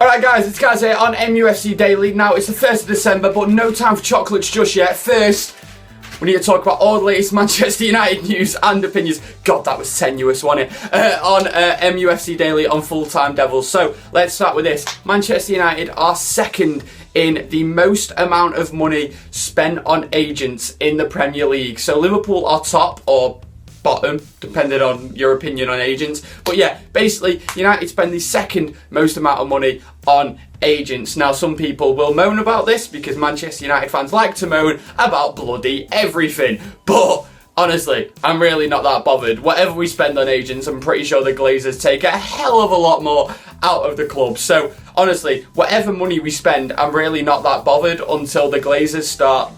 Alright guys, it's Gaz here on MUFC Daily. Now it's the 1st of December, but no time for chocolates just yet. First, we need to talk about all the latest Manchester United news and opinions. God, that was tenuous, wasn't it? On MUFC Daily on FullTimeDEVILS. So, let's start with this. Manchester United are second in the most amount of money spent on agents in the Premier League. So, Liverpool are top, or bottom, depending on your opinion on agents. But yeah, basically, United spend the second most amount of money on agents. Now, some people will moan about this because Manchester United fans like to moan about bloody everything. But honestly, I'm really not that bothered. Whatever we spend on agents, I'm pretty sure the Glazers take a hell of a lot more out of the club. So honestly, whatever money we spend, I'm really not that bothered until the Glazers start,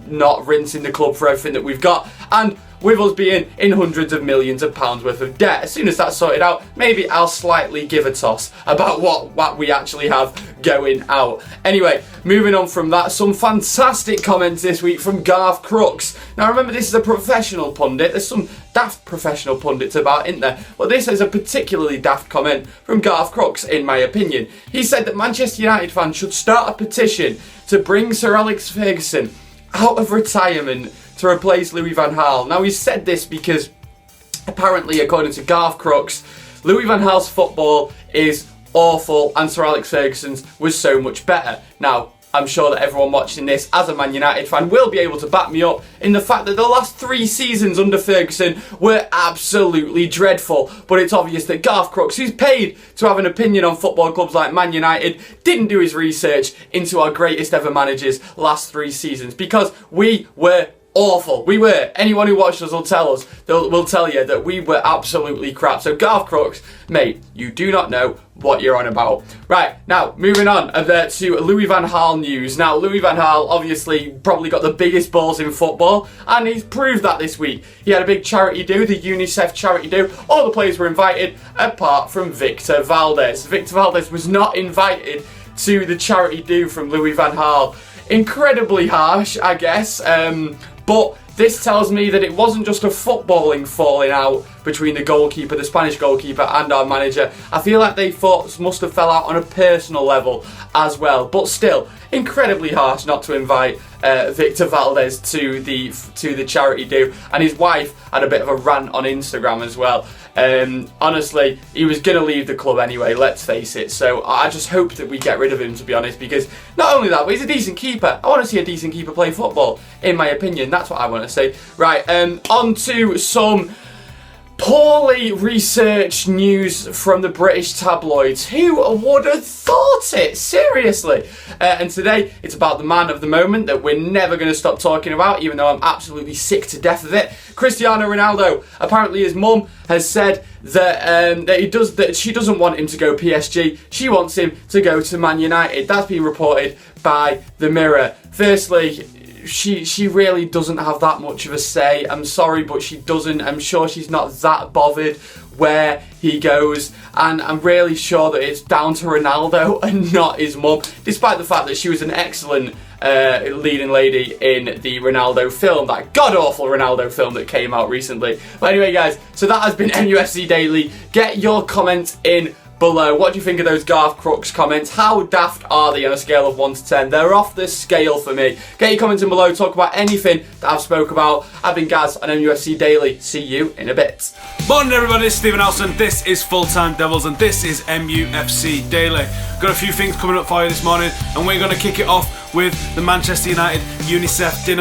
not rinsing the club for everything that we've got. And with us being in hundreds of millions of pounds worth of debt, as soon as that's sorted out, maybe I'll slightly give a toss about what we actually have going out. Anyway, moving on from that, some fantastic comments this week from Garth Crooks. Now remember, this is a professional pundit. There's some daft professional pundits about, isn't there? But this is a particularly daft comment from Garth Crooks, in my opinion. He said that Manchester United fans should start a petition to bring Sir Alex Ferguson out of retirement to replace Louis van Gaal. Now, he said this because apparently, according to Garth Crooks, Louis van Gaal's football is awful and Sir Alex Ferguson's was so much better. Now, I'm sure that everyone watching this as a Man United fan will be able to back me up in the fact that the last 3 seasons under Ferguson were absolutely dreadful. But it's obvious that Garth Crooks, who's paid to have an opinion on football clubs like Man United, didn't do his research into our greatest ever managers' last 3 seasons, because we were awful. We were. Anyone who watched us will tell you that we were absolutely crap. So Garth Crooks, mate, you do not know what you're on about. Right, now, moving on to Louis van Gaal news. Now, Louis van Gaal obviously probably got the biggest balls in football, and he's proved that this week. He had a big charity do, the UNICEF charity do. All the players were invited, apart from Victor Valdes. Victor Valdes was not invited to the charity do from Louis van Gaal. Incredibly harsh, I guess. But this tells me that it wasn't just a footballing falling out between the goalkeeper, the Spanish goalkeeper, and our manager. I feel like they must have fell out on a personal level as well. But still, incredibly harsh not to invite Victor Valdes to the charity do. And his wife had a bit of a rant on Instagram as well. Honestly, he was going to leave the club anyway, let's face it. So I just hope that we get rid of him, to be honest, because not only that, but he's a decent keeper. I want to see a decent keeper play football, in my opinion. That's what I want to say. Right, on to some poorly researched news from the British tabloids. Who would have thought it? Seriously. And today, it's about the man of the moment that we're never going to stop talking about, even though I'm absolutely sick to death of it. Cristiano Ronaldo. Apparently, his mum has said that she doesn't want him to go PSG. She wants him to go to Man United. That's been reported by The Mirror. Firstly, she really doesn't have that much of a say. I'm sorry, but she doesn't. I'm sure she's not that bothered where he goes, and I'm really sure that it's down to Ronaldo and not his mum, despite the fact that she was an excellent leading lady in the Ronaldo film, that god-awful Ronaldo film that came out recently. But anyway, guys, so that has been MUFC Daily. Get your comments in below. What do you think of those Garth Crooks comments? How daft are they on a scale of 1 to 10? They're off the scale for me. Get your comments in below. Talk about anything that I've spoke about. I've been Gaz on MUFC Daily. See you in a bit. Morning everybody, it's Stephen Elson. This is FullTimeDEVILS and this is MUFC Daily. Got a few things coming up for you this morning, and we're going to kick it off with the Manchester United UNICEF dinner.